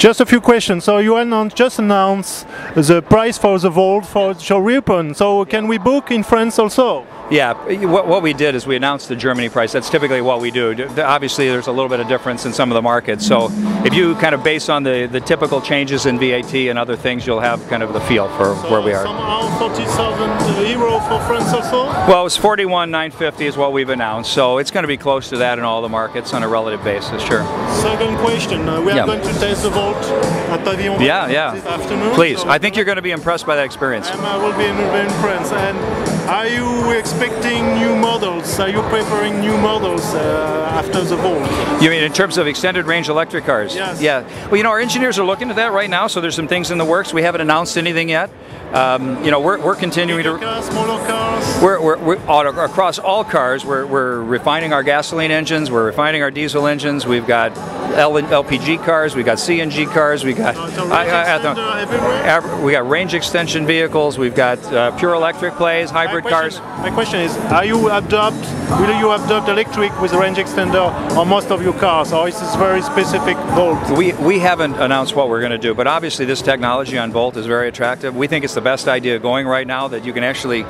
Just a few questions. So you just announced the price for the Volt for shall reopen. So can we book in France also? Yeah, what we did is we announced the Germany price. That's typically what we do. Obviously, there's a little bit of difference in some of the markets. So if you kind of base on the typical changes in VAT and other things, you'll have kind of the feel for where we are. Somehow 40,000 euro for France also? Well, it's 41,950 is what we've announced. So it's going to be close to that in all the markets on a relative basis, sure. Second question. We are going to test the Volt at Pavillon this afternoon. Please. So I think you're going to be impressed by that experience. I will be in France. And are you expecting new models? Are you preparing new models after the Volt? You mean in terms of extended range electric cars? Yes. Yeah. Well, you know, our engineers are looking at that right now, so there's some things in the works. We haven't announced anything yet. You know, we're continuing bigger cars, smaller cars? We're across all cars. We're refining our gasoline engines. We're refining our diesel engines. We've got LPG cars. We've got CNG cars. We got we got range extension vehicles. We've got pure electric plays, hybrid cars. My question is: will you adopt electric with range extender on most of your cars, or is this very specific Volt? We haven't announced what we're going to do, but obviously this technology on Volt is very attractive. We think it's the best idea going right now, that you can actually,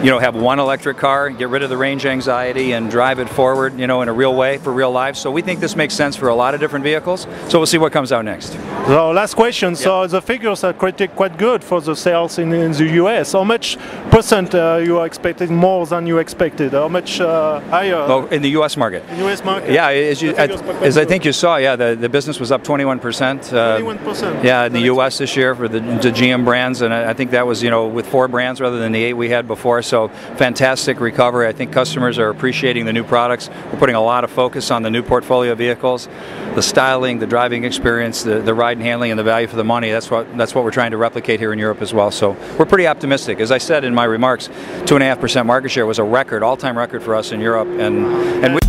you know, have one electric car, get rid of the range anxiety, and drive it forward, you know, in a real way for real life. So we think this makes sense for a lot of different vehicles. So we'll see what comes out next. So last question. So the figures are quite good for the sales in the US. How much percent you are expecting more than you expected? How much higher? Oh, in the US market. In the US market. Yeah, as I think you saw, yeah, the business was up 21%. 21%. Yeah, in the US this year for the GM brands, and I think that was, you know, with 4 brands rather than the 8 we had before. So fantastic recovery. I think customers are appreciating the new products. We're putting a lot of focus on the new portfolio of vehicles, the styling, the driving experience, the ride and handling, and the value for the money. That's what we're trying to replicate here in Europe as well. So we're pretty optimistic. As I said in my remarks, 2.5% market share was a record, all-time record for us in Europe, and we